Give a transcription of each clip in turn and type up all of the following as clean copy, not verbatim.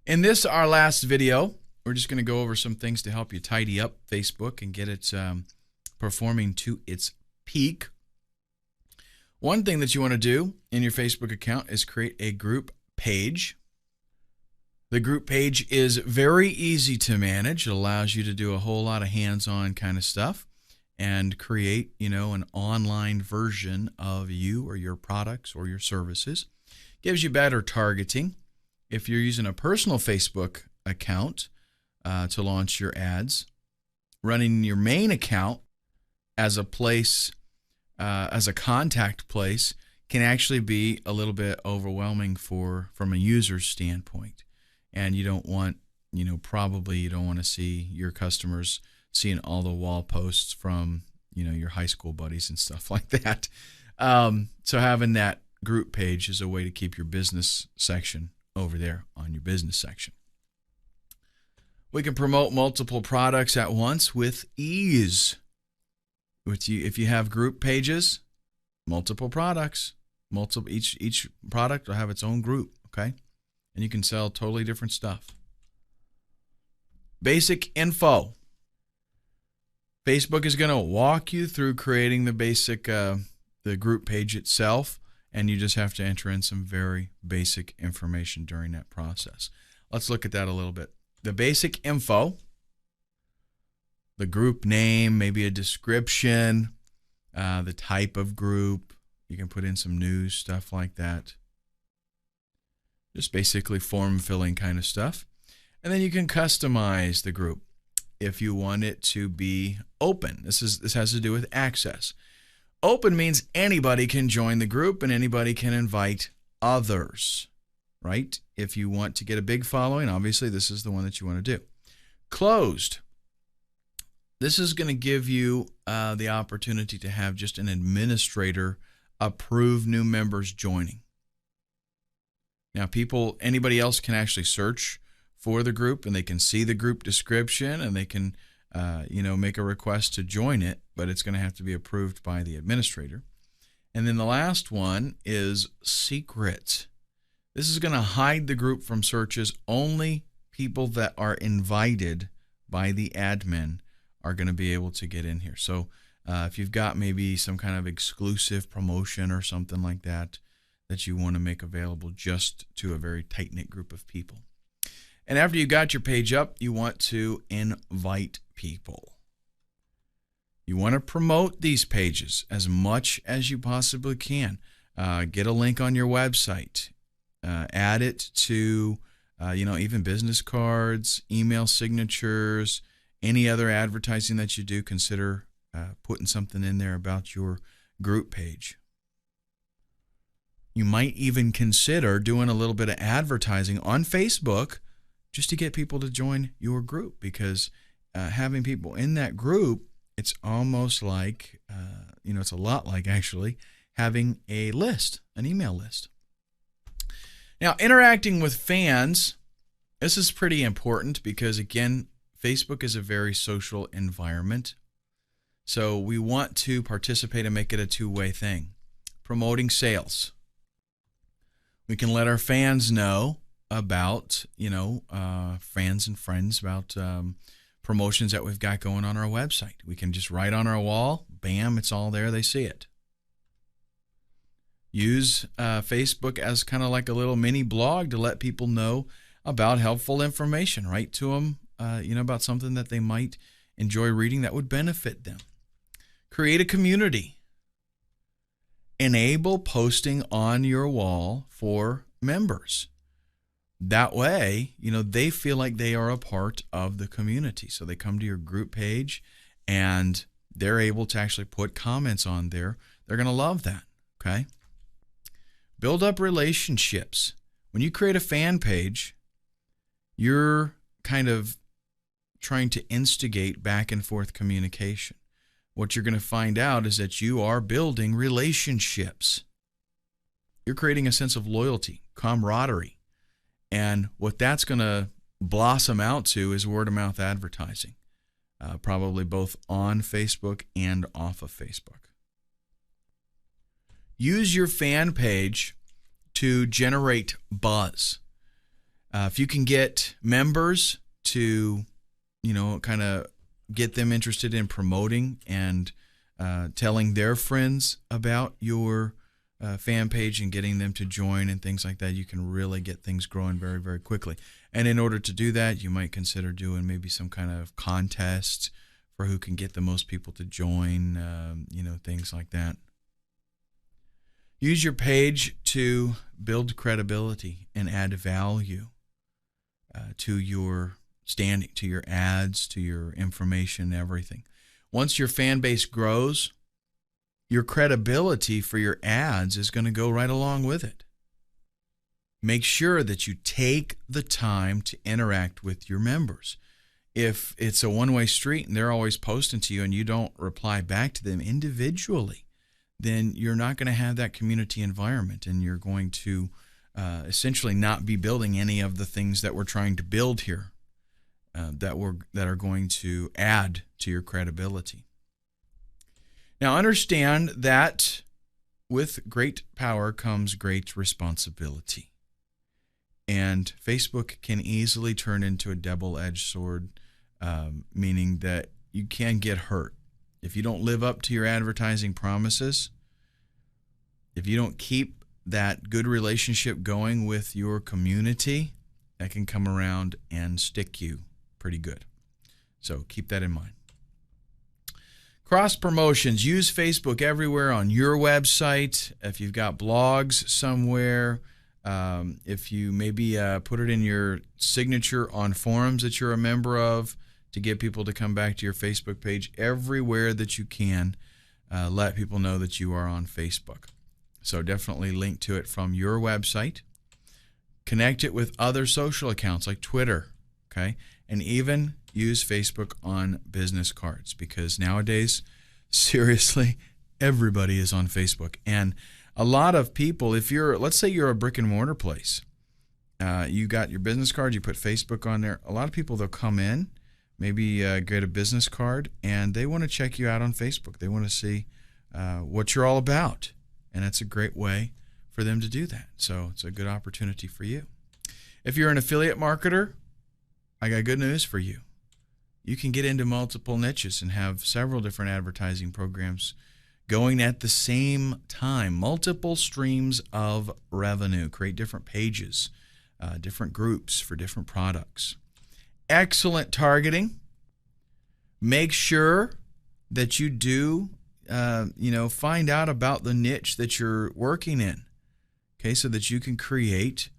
In this, our last video, we're just going to go over some things to help you tidy up Facebook and get it performing to its peak. One thing that you want to do in your Facebook account is create a group page. The group page is very easy to manage. It allows you to do a whole lot of hands-on kind of stuff and create, an online version of you or your products or your services. Gives you better targeting. If you're using a personal Facebook account to launch your ads, running your main account as a place, as a contact place, can actually be a little bit overwhelming from a user's standpoint. And you don't want, probably you don't want to see your customers seeing all the wall posts from, your high school buddies and stuff like that. So having that group page is a way to keep your business section over there on your business section. We can promote multiple products at once with ease. If you have group pages, multiple products, each product will have its own group, okay? And you can sell totally different stuff. Basic info. Facebook is going to walk you through creating the basic, the group page itself, and you just have to enter in some very basic information during that process. Let's look at that a little bit. The basic info, the group name, maybe a description, the type of group. You can put in some news, stuff like that. Just basically form filling kind of stuff. And then you can customize the group if you want it to be open. This has to do with access. Open means anybody can join the group and anybody can invite others, right? If you want to get a big following, obviously this is the one that you want to do. Closed. This is going to give you the opportunity to have just an administrator approve new members joining. Now, anybody else can actually search for the group and they can see the group description and they can, make a request to join it, but it's going to have to be approved by the administrator. And then the last one is secret. This is going to hide the group from searches. Only people that are invited by the admin are going to be able to get in here. So if you've got maybe some kind of exclusive promotion or something like that you want to make available just to a very tight-knit group of people. And after you got your page up, you want to invite people. You want to promote these pages as much as you possibly can. Get a link on your website. Add it to, even business cards, email signatures, any other advertising that you do. Consider putting something in there about your group page. You might even consider doing a little bit of advertising on Facebook just to get people to join your group, because having people in that group, it's almost like, it's a lot like actually having a list, an email list. Now, interacting with fans, this is pretty important because, again, Facebook is a very social environment. So we want to participate and make it a two-way thing. Promoting sales. We can let our fans know about, fans and friends about promotions that we've got going on our website. We can just write on our wall, bam, it's all there, they see it. Use Facebook as kind of like a little mini blog to let people know about helpful information. Write to them, about something that they might enjoy reading that would benefit them. Create a community. Enable posting on your wall for members. That way, they feel like they are a part of the community. So they come to your group page and they're able to actually put comments on there. They're going to love that, okay? Build up relationships. When you create a fan page, you're kind of trying to instigate back and forth communication. What you're going to find out is that you are building relationships. You're creating a sense of loyalty, camaraderie. And what that's going to blossom out to is word-of-mouth advertising, probably both on Facebook and off of Facebook. Use your fan page to generate buzz. If you can get members to, kind of get them interested in promoting and telling their friends about your fan page and getting them to join and things like that, you can really get things growing very, very quickly. And in order to do that, you might consider doing maybe some kind of contest for who can get the most people to join, things like that. Use your page to build credibility and add value to your standing, to your ads, to your information, everything. Once your fan base grows, your credibility for your ads is going to go right along with it. Make sure that you take the time to interact with your members. If it's a one-way street and they're always posting to you and you don't reply back to them individually, then you're not going to have that community environment, and you're going to essentially not be building any of the things that we're trying to build here that are going to add to your credibility. Now, understand that with great power comes great responsibility. And Facebook can easily turn into a double-edged sword, meaning that you can get hurt. If you don't live up to your advertising promises, if you don't keep that good relationship going with your community, that can come around and stick you pretty good. So keep that in mind. Cross promotions. Use Facebook everywhere on your website. If you've got blogs somewhere, if you maybe put it in your signature on forums that you're a member of to get people to come back to your Facebook page, everywhere that you can, let people know that you are on Facebook. So definitely link to it from your website. Connect it with other social accounts like Twitter, okay? And even use Facebook on business cards, because nowadays, seriously, everybody is on Facebook. And a lot of people, let's say you're a brick and mortar place, you got your business card, you put Facebook on there. A lot of people, they'll come in, maybe get a business card, and they want to check you out on Facebook. They want to see what you're all about. And it's a great way for them to do that. So it's a good opportunity for you. If you're an affiliate marketer, I got good news for you. You can get into multiple niches and have several different advertising programs going at the same time. Multiple streams of revenue. Create different pages, different groups for different products. Excellent targeting. Make sure that you do find out about the niche that you're working in, okay, so that you can create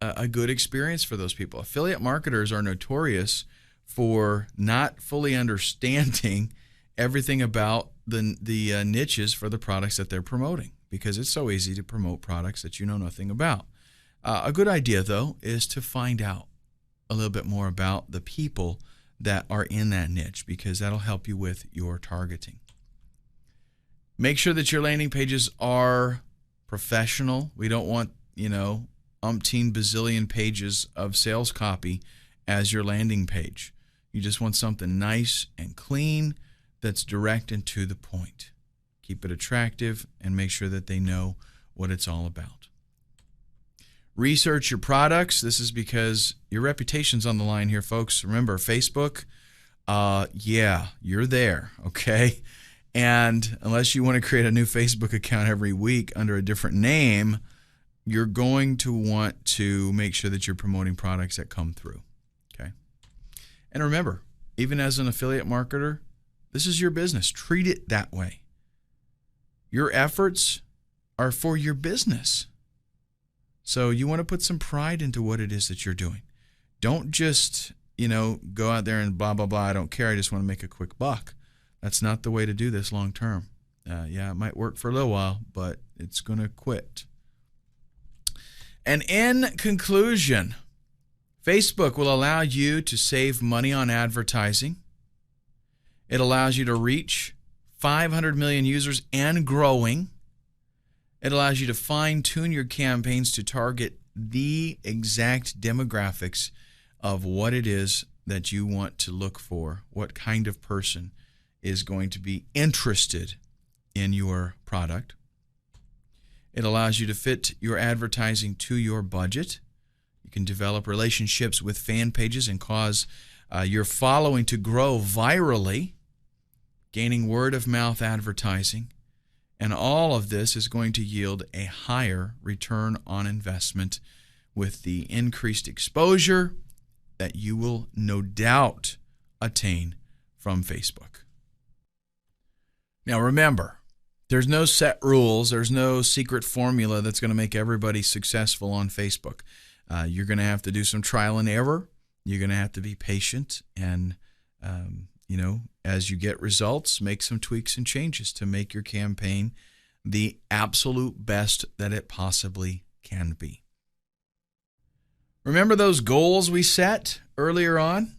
a good experience for those people. Affiliate marketers are notorious for not fully understanding everything about the niches for the products that they're promoting, because it's so easy to promote products that you know nothing about. A good idea, though, is to find out a little bit more about the people that are in that niche, because that'll help you with your targeting. Make sure that your landing pages are professional. We don't want, umpteen bazillion pages of sales copy as your landing page. You just want something nice and clean that's direct and to the point. Keep it attractive and make sure that they know what it's all about. Research your products. This is because your reputation's on the line here, folks. Remember, Facebook, you're there, okay? And unless you want to create a new Facebook account every week under a different name, you're going to want to make sure that you're promoting products that come through, okay? And remember, even as an affiliate marketer, this is your business. Treat it that way. Your efforts are for your business. So you want to put some pride into what it is that you're doing. Don't just, go out there and blah, blah, blah. I don't care. I just want to make a quick buck. That's not the way to do this long term. It might work for a little while, but it's going to quit. And in conclusion, Facebook will allow you to save money on advertising. It allows you to reach 500 million users and growing. It allows you to fine-tune your campaigns to target the exact demographics of what it is that you want to look for, what kind of person is going to be interested in your product. It allows you to fit your advertising to your budget. You can develop relationships with fan pages and cause your following to grow virally, gaining word-of-mouth advertising. And all of this is going to yield a higher return on investment with the increased exposure that you will no doubt attain from Facebook. Now remember, there's no set rules. There's no secret formula that's going to make everybody successful on Facebook. You're going to have to do some trial and error. You're going to have to be patient and, as you get results, make some tweaks and changes to make your campaign the absolute best that it possibly can be. Remember those goals we set earlier on?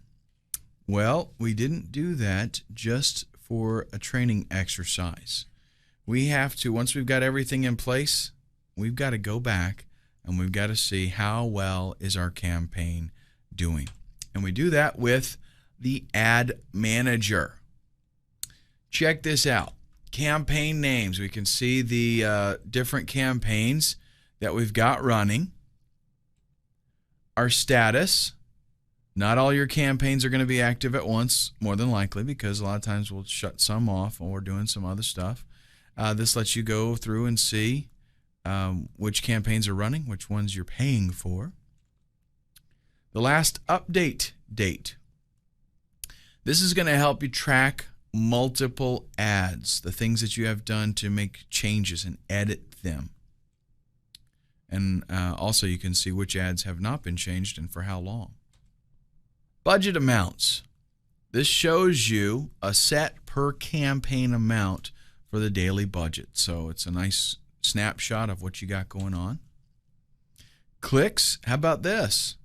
Well, we didn't do that just for a training exercise. We have to, once we've got everything in place, we've got to go back and we've got to see how well is our campaign doing. And we do that with the Ad Manager. Check this out. Campaign names. We can see the different campaigns that we've got running. Our status. Not all your campaigns are going to be active at once, more than likely, because a lot of times we'll shut some off or we're doing some other stuff. This lets you go through and see which campaigns are running, which ones you're paying for. The last update date. This is going to help you track multiple ads, the things that you have done to make changes and edit them. And also you can see which ads have not been changed and for how long. Budget amounts. This shows you a set per campaign amount for the daily budget. So it's a nice snapshot of what you got going on. Clicks. How about this?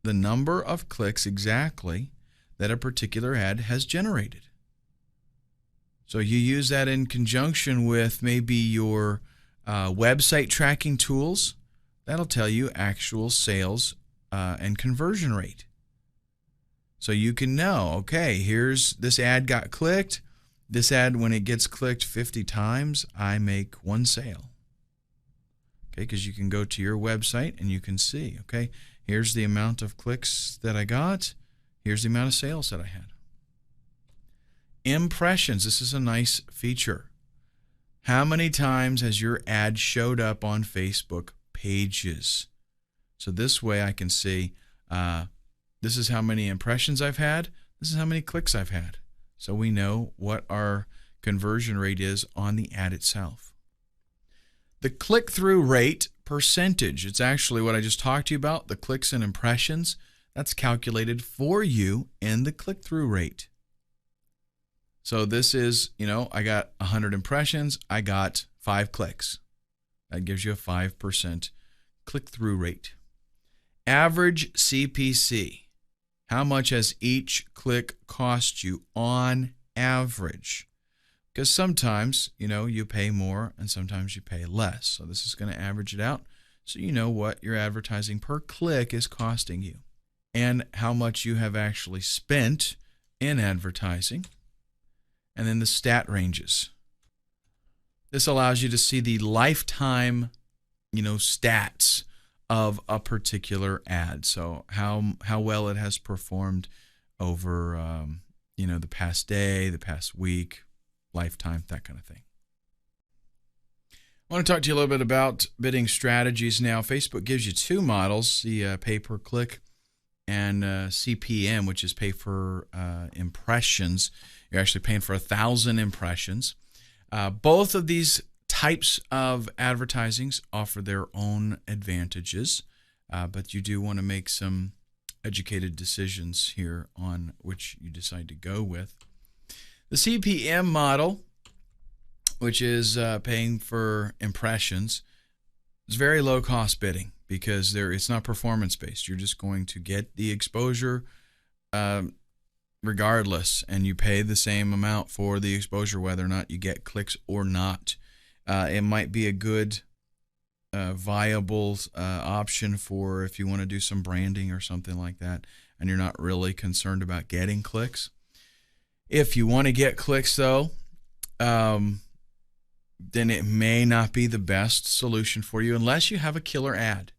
The number of clicks exactly that a particular ad has generated. So you use that in conjunction with maybe your website tracking tools. That'll tell you actual sales and conversion rate. So you can know, okay, here's this ad got clicked. This ad, when it gets clicked 50 times, I make 1 sale. Okay, because you can go to your website and you can see, okay, here's the amount of clicks that I got. Here's the amount of sales that I had. Impressions. This is a nice feature. How many times has your ad showed up on Facebook pages? So this way I can see this is how many impressions I've had. This is how many clicks I've had. So we know what our conversion rate is on the ad itself. The click-through rate percentage. It's actually what I just talked to you about, the clicks and impressions. That's calculated for you in the click-through rate. So this is, I got 100 impressions. I got 5 clicks. That gives you a 5% click-through rate. Average CPC. How much has each click cost you on average? Because sometimes, you pay more and sometimes you pay less. So this is going to average it out so you know what your advertising per click is costing you and how much you have actually spent in advertising. And then the stat ranges. This allows you to see the lifetime, stats of a particular ad. So how well it has performed over, the past day, the past week, lifetime, that kind of thing. I want to talk to you a little bit about bidding strategies now. Facebook gives you 2 models, the pay per click and CPM, which is pay for impressions. You're actually paying for 1,000 impressions. Both of these types of advertisings offer their own advantages, but you do want to make some educated decisions here on which you decide to go with. The CPM model, which is paying for impressions, is very low cost bidding because it's not performance based. You're just going to get the exposure regardless, and you pay the same amount for the exposure whether or not you get clicks or not. It might be a good viable option for if you want to do some branding or something like that and you're not really concerned about getting clicks. If you want to get clicks though, then it may not be the best solution for you unless you have a killer ad.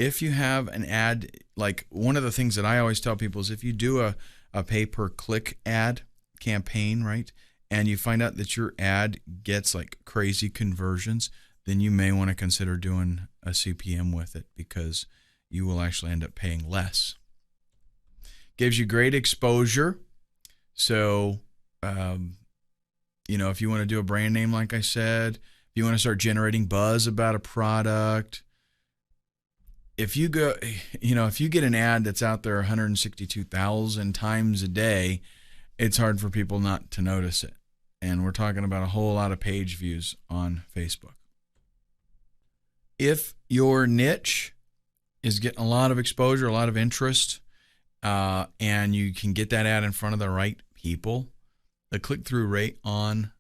if you have an ad, like one of the things that I always tell people is if you do a pay-per-click ad campaign, right, and you find out that your ad gets like crazy conversions, then you may want to consider doing a CPM with it, because you will actually end up paying less. Gives you great exposure. So, if you want to do a brand name, like I said, if you want to start generating buzz about a product, if you go, if you get an ad that's out there 162,000 times a day, it's hard for people not to notice it. And we're talking about a whole lot of page views on Facebook. If your niche is getting a lot of exposure, a lot of interest, and you can get that ad in front of the right people, the click-through rate on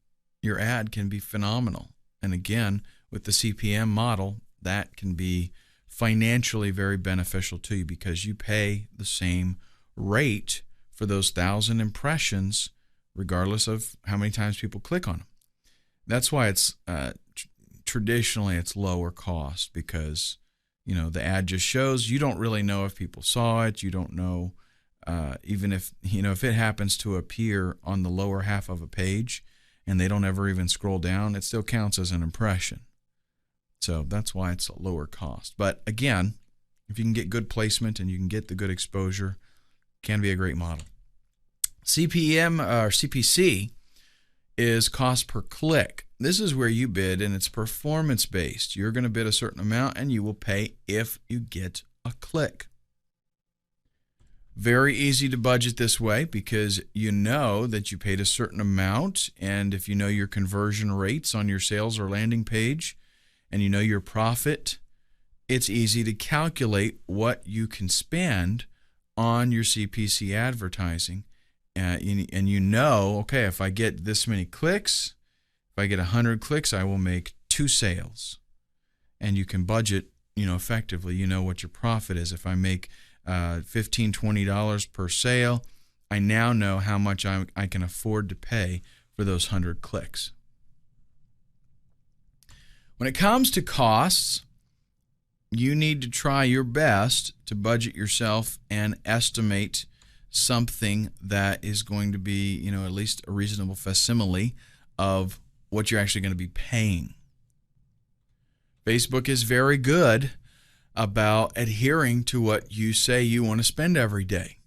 your ad can be phenomenal. And again, with the CPM model, that can be financially very beneficial to you, because you pay the same rate for those 1,000 impressions regardless of how many times people click on them. That's why it's traditionally it's lower cost, because the ad just shows. You don't really know if people saw it. You don't know even if if it happens to appear on the lower half of a page and they don't ever even scroll down, it still counts as an impression. So that's why it's a lower cost. But again, if you can get good placement and you can get the good exposure, it can be a great model. CPM or CPC is cost per click. This is where you bid, and it's performance based. You're going to bid a certain amount and you will pay if you get a click. Very easy to budget this way, because you know that you paid a certain amount, and if you know your conversion rates on your sales or landing page and you know your profit, it's easy to calculate what you can spend on your CPC advertising. And okay, if I get this many clicks, if I get 100 clicks, I will make 2 sales. And you can budget, effectively. You know what your profit is. If I make $15, $20 per sale, I now know how much I can afford to pay for those 100 clicks. When it comes to costs, you need to try your best to budget yourself and estimate something that is going to be, at least a reasonable facsimile of what you're actually going to be paying. Facebook is very good about adhering to what you say you want to spend every day.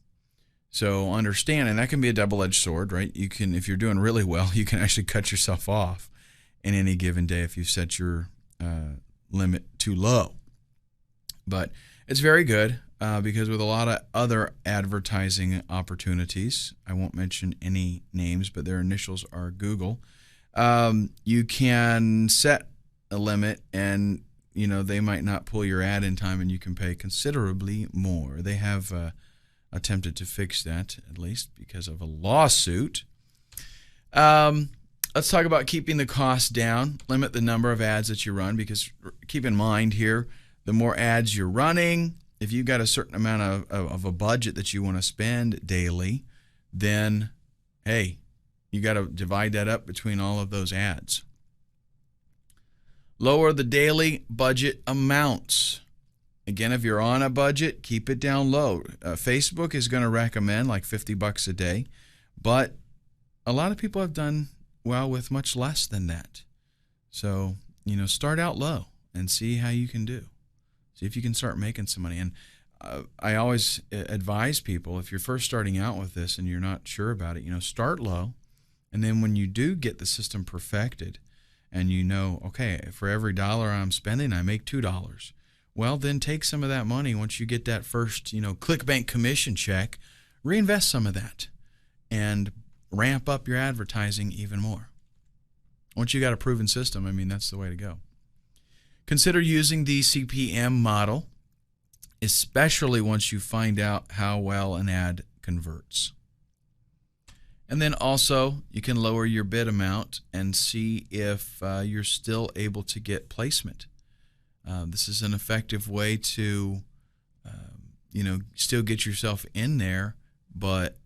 So understand, and that can be a double-edged sword, right? You can, if you're doing really well, you can actually cut yourself off in any given day if you set your limit too low. But it's very good because with a lot of other advertising opportunities, I won't mention any names, but their initials are Google, you can set a limit, and they might not pull your ad in time, and you can pay considerably more. They have attempted to fix that, at least because of a lawsuit. Let's talk about keeping the costs down. Limit the number of ads that you run, because keep in mind here, the more ads you're running, if you've got a certain amount of a budget that you want to spend daily, then, hey, you got to divide that up between all of those ads. Lower the daily budget amounts. Again, if you're on a budget, keep it down low. Facebook is going to recommend like $50 a day, but a lot of people have done well with much less than that. So, start out low and see how you can do. See if you can start making some money. And I always advise people, if you're first starting out with this and you're not sure about it, start low. And then when you do get the system perfected and okay, for every dollar I'm spending, I make $2. Well, then take some of that money once you get that first, ClickBank commission check, reinvest some of that and ramp up your advertising even more. Once you got a proven system, that's the way to go. Consider using the CPM model, especially once you find out how well an ad converts. And then also, you can lower your bid amount and see if you're still able to get placement. This is an effective way to, still get yourself in there, but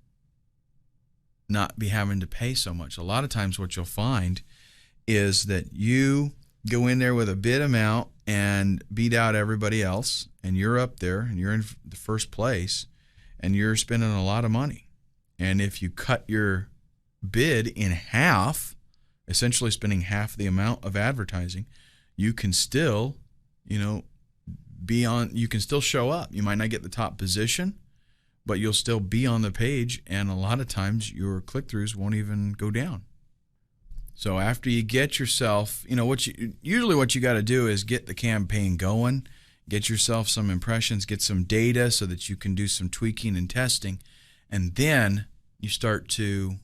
not be having to pay so much. A lot of times what you'll find is that you go in there with a bid amount and beat out everybody else, and you're up there and you're in the first place and you're spending a lot of money. And if you cut your bid in half, essentially spending half the amount of advertising, you can still, you can still show up. You might not get the top position, but you'll still be on the page, and a lot of times your click-throughs won't even go down. So after you get yourself, usually what you got to do is get the campaign going, get yourself some impressions, get some data so that you can do some tweaking and testing, and then you start to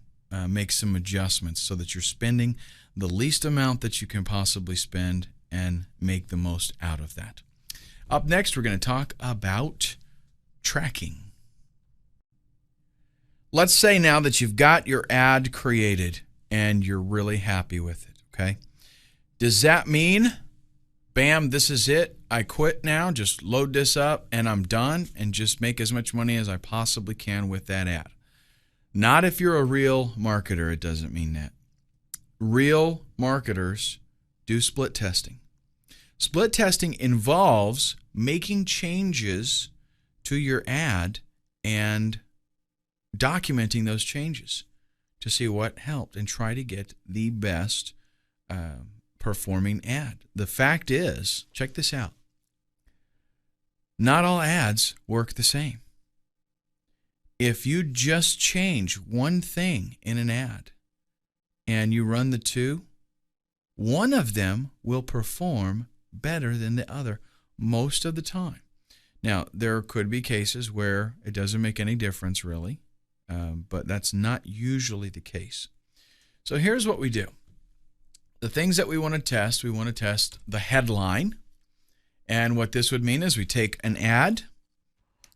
make some adjustments so that you're spending the least amount that you can possibly spend and make the most out of that. Up next, we're going to talk about tracking. Let's say now that you've got your ad created and you're really happy with it, okay? Does that mean, bam, this is it, I quit now, just load this up and I'm done and just make as much money as I possibly can with that ad? Not if you're a real marketer, it doesn't mean that. Real marketers do split testing. Split testing involves making changes to your ad and documenting those changes to see what helped and try to get the best performing ad. The fact is, check this out, not all ads work the same. If you just change one thing in an ad and you run the two, one of them will perform better than the other most of the time. Now, there could be cases where it doesn't make any difference really, but that's not usually the case. So here's what we do. The things that we want to test the headline. And what this would mean is we take an ad,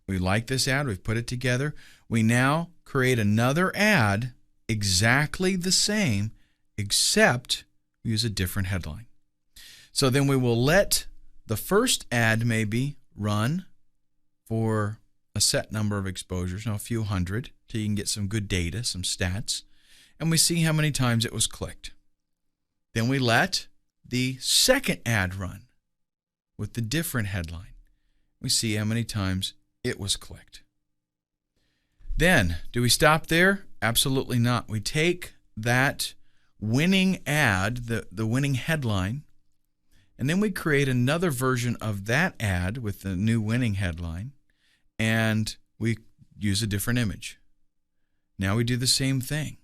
we like this ad, we've put it together. We now create another ad exactly the same, except we use a different headline. So then we will let the first ad maybe run for a set number of exposures, a few hundred, till you can get some good data, some stats, and we see how many times it was clicked. Then we let the second ad run with the different headline. We see how many times it was clicked. Then, do we stop there? Absolutely not. We take that winning ad, the winning headline, and then we create another version of that ad with the new winning headline, and we use a different image. Now we do the same thing.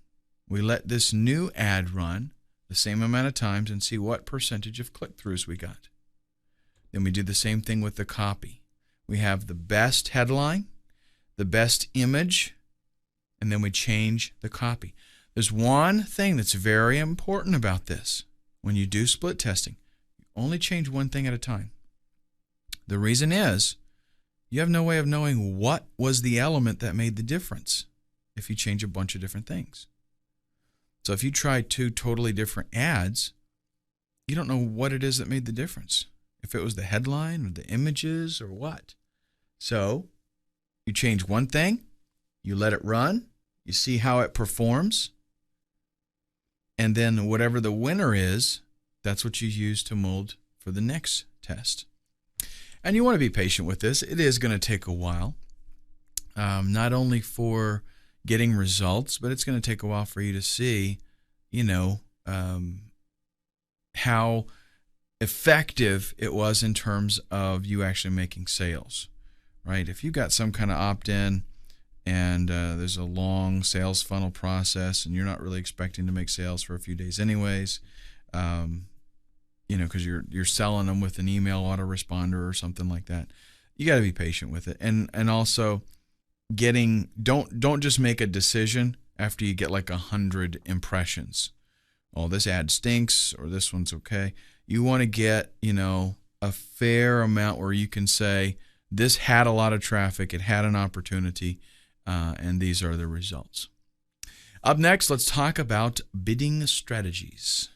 We let this new ad run the same amount of times and see what percentage of click-throughs we got. Then we do the same thing with the copy. We have the best headline, the best image, and then we change the copy. There's one thing that's very important about this. When you do split testing, you only change one thing at a time. The reason is you have no way of knowing what was the element that made the difference if you change a bunch of different things. So if you try two totally different ads, you don't know what it is that made the difference. If it was the headline or the images or what. So you change one thing, you let it run, you see how it performs, and then whatever the winner is, that's what you use to mold for the next test. And you want to be patient with this. It is going to take a while, not only for getting results, but it's going to take a while for you to see, how effective it was in terms of you actually making sales, right? If you've got some kind of opt-in and there's a long sales funnel process and you're not really expecting to make sales for a few days anyways, because you're selling them with an email autoresponder or something like that, you got to be patient with it. And also don't just make a decision after you get like 100 impressions. Oh, this ad stinks or this one's okay. You want to get, a fair amount where you can say, this had a lot of traffic, it had an opportunity, and these are the results. Up next, let's talk about bidding strategies.